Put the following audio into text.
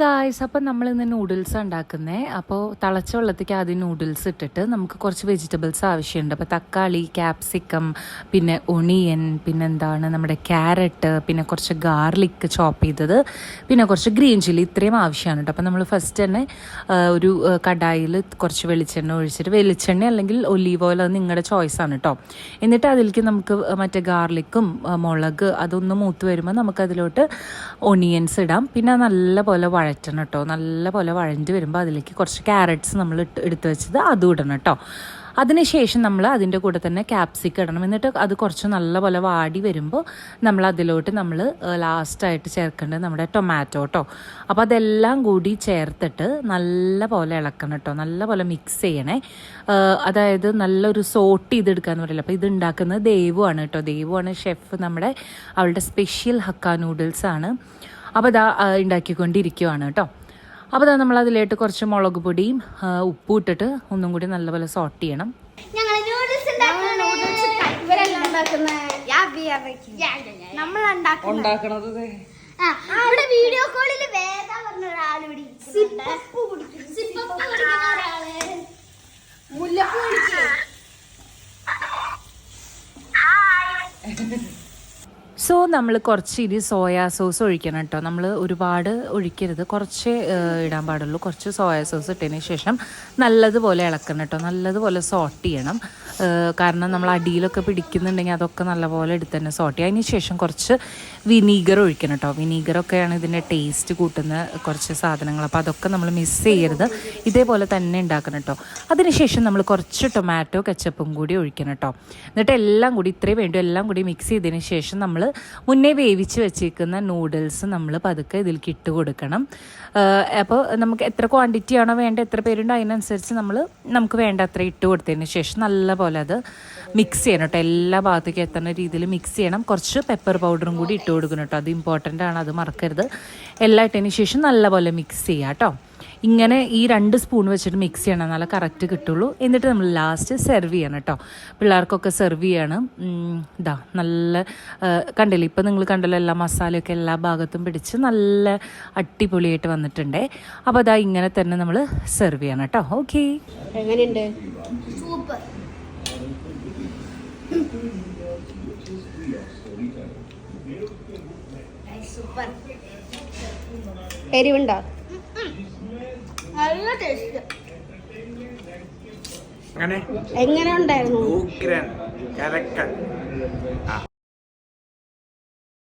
Guys, അപ്പം നമ്മളിന്ന് noodles ഉണ്ടാക്കുന്നത്. അപ്പോൾ തിളച്ച വെള്ളത്തേക്ക് ആദ്യം നൂഡിൽസ് ഇട്ടിട്ട് നമുക്ക് കുറച്ച് വെജിറ്റബിൾസ് ആവശ്യമുണ്ട്. അപ്പോൾ തക്കാളി, ക്യാപ്സിക്കം, പിന്നെ ഒണിയൻ, പിന്നെന്താണ് നമ്മുടെ ക്യാരറ്റ്, പിന്നെ കുറച്ച് ഗാർലിക് ചോപ്പ് ചെയ്തത്, പിന്നെ കുറച്ച് ഗ്രീൻ ചില്ലി, ഇത്രയും ആവശ്യമാണ് കേട്ടോ. അപ്പോൾ നമ്മൾ ഫസ്റ്റ് തന്നെ ഒരു കടായിൽ കുറച്ച് വെളിച്ചെണ്ണ ഒഴിച്ചിട്ട്, വെളിച്ചെണ്ണ അല്ലെങ്കിൽ ഒലീവ് ഓയിൽ, അത് നിങ്ങളുടെ ചോയ്സാണ് കേട്ടോ. എന്നിട്ട് അതിലേക്ക് നമുക്ക് മറ്റേ ഗാർലിക്കും മുളക് അതൊന്ന് മൂത്ത് വരുമ്പോൾ നമുക്കതിലോട്ട് ഒണിയൻസ് ഇടാം. പിന്നെ നല്ല പോലെ വഴറ്റണം കേട്ടോ. നല്ല പോലെ വഴഞ്ഞ് വരുമ്പോൾ അതിലേക്ക് കുറച്ച് ക്യാരറ്റ്സ് നമ്മൾ എടുത്ത് വെച്ചത് അതും ഇടണം കേട്ടോ. അതിനുശേഷം നമ്മൾ അതിൻ്റെ കൂടെ തന്നെ ക്യാപ്സിക്കം ഇടണം. എന്നിട്ട് അത് കുറച്ച് നല്ല പോലെ വാടി വരുമ്പോൾ നമ്മൾ അതിലോട്ട് നമ്മൾ ലാസ്റ്റായിട്ട് ചേർക്കേണ്ടത് നമ്മുടെ ടൊമാറ്റോ കേട്ടോ. അപ്പോൾ അതെല്ലാം കൂടി ചേർത്തിട്ട് നല്ല പോലെ ഇളക്കണം കേട്ടോ. നല്ല പോലെ മിക്സ് ചെയ്യണേ. അതായത് നല്ലൊരു സോട്ട് ചെയ്തെടുക്കാന്ന് പറയില്ല. അപ്പോൾ ഇത് ഉണ്ടാക്കുന്നത് ദേവുവാണ് കേട്ടോ. ദേവുവാണ് ഷെഫ്. നമ്മുടെ അവളുടെ സ്പെഷ്യൽ ഹക്ക നൂഡിൽസാണ്. അപ്പോൾ ഇതാ ഉണ്ടാക്കിക്കൊണ്ടിരിക്കുവാണ് കേട്ടോ. അപ്പോൾ ഇതാ നമ്മൾ അതിലേക്ക് കുറച്ച് മുളക് പൊടിയും ഉപ്പും ഇട്ടിട്ട് ഒന്നും കൂടി നല്ലപോലെ സോട്ട് ചെയ്യണം. വീഡിയോ കോളിൽ സോ നമ്മൾ കുറച്ച് ഇനി സോയാ സോസ് ഒഴിക്കണം കേട്ടോ. നമ്മൾ ഒരുപാട് ഒഴിക്കരുത്, കുറച്ച് ഇടാൻ പാടുള്ളൂ. കുറച്ച് സോയാ സോസ് ഇട്ടതിന് ശേഷം നല്ലതുപോലെ ഇളക്കണം കേട്ടോ. നല്ലതുപോലെ സോട്ട് ചെയ്യണം. കാരണം നമ്മൾ അടിയിലൊക്കെ പിടിക്കുന്നുണ്ടെങ്കിൽ അതൊക്കെ നല്ലപോലെ എടുത്ത് തന്നെ സോട്ട് ചെയ്യുക. അതിന് ശേഷം കുറച്ച് വിനീഗർ ഒഴിക്കണം കേട്ടോ. വിനീഗറൊക്കെയാണ് ഇതിൻ്റെ ടേസ്റ്റ് കൂട്ടുന്ന കുറച്ച് സാധനങ്ങൾ. അപ്പോൾ അതൊക്കെ നമ്മൾ മിസ് ചെയ്യരുത്. ഇതേപോലെ തന്നെ ഉണ്ടാക്കണം കേട്ടോ. അതിനുശേഷം നമ്മൾ കുറച്ച് ടൊമാറ്റോ കെച്ചപ്പും കൂടി ഒഴിക്കണം കേട്ടോ. എന്നിട്ട് എല്ലാം കൂടി ഇത്രയും വേണ്ടി എല്ലാം കൂടി മിക്സ് ചെയ്തതിന് ശേഷം നമ്മൾ മുന്നേ വേവിച്ച് വെച്ചേക്കുന്ന നൂഡിൽസ് നമ്മൾ പതുക്കെ ഇതിലേക്ക് ഇട്ട് കൊടുക്കണം. അപ്പോൾ നമുക്ക് എത്ര ക്വാണ്ടിറ്റി ആണോ വേണ്ട, എത്ര പേരുണ്ടോ അതിനനുസരിച്ച് നമുക്ക് വേണ്ട അത്ര ഇട്ട് കൊടുത്തതിന് ശേഷം നല്ല പോലെ അത് മിക്സ് ചെയ്യണം കേട്ടോ. എല്ലാ ഭാഗത്തേക്കും എത്തുന്ന രീതിയിൽ മിക്സ് ചെയ്യണം. കുറച്ച് പെപ്പർ പൗഡറും കൂടി ഇട്ട് കൊടുക്കണം കേട്ടോ. അത് ഇമ്പോർട്ടൻ്റ് ആണ്, അത് മറക്കരുത്. എല്ലാം ഇട്ടതിന് ശേഷം നല്ല പോലെ മിക്സ് ചെയ്യുക കേട്ടോ. ഇങ്ങനെ ഈ 2 സ്പൂൺ വെച്ചിട്ട് മിക്സ് ചെയ്യണം, നല്ല കറക്റ്റ് കിട്ടുള്ളൂ. എന്നിട്ട് നമ്മൾ ലാസ്റ്റ് സെർവ് ചെയ്യണം കേട്ടോ. പിള്ളേർക്കൊക്കെ സെർവ് ചെയ്യണം. ഇതാ നല്ല കണ്ടില്ലേ, ഇപ്പം നിങ്ങൾ കണ്ടല്ലോ, എല്ലാ മസാലയൊക്കെ എല്ലാ ഭാഗത്തും പിടിച്ച് നല്ല അടിപൊളിയായിട്ട് വന്നിട്ടുണ്ടേ. അപ്പോൾ അതാ ഇങ്ങനെ തന്നെ നമ്മൾ സെർവ് ചെയ്യണം കേട്ടോ. ഓക്കെ, എങ്ങനെയുണ്ട്? സൂപ്പർ. എരിവുണ്ടോ? നല്ല ടേസ്റ്റ്. എങ്ങനെ ഉണ്ടായിരുന്നു?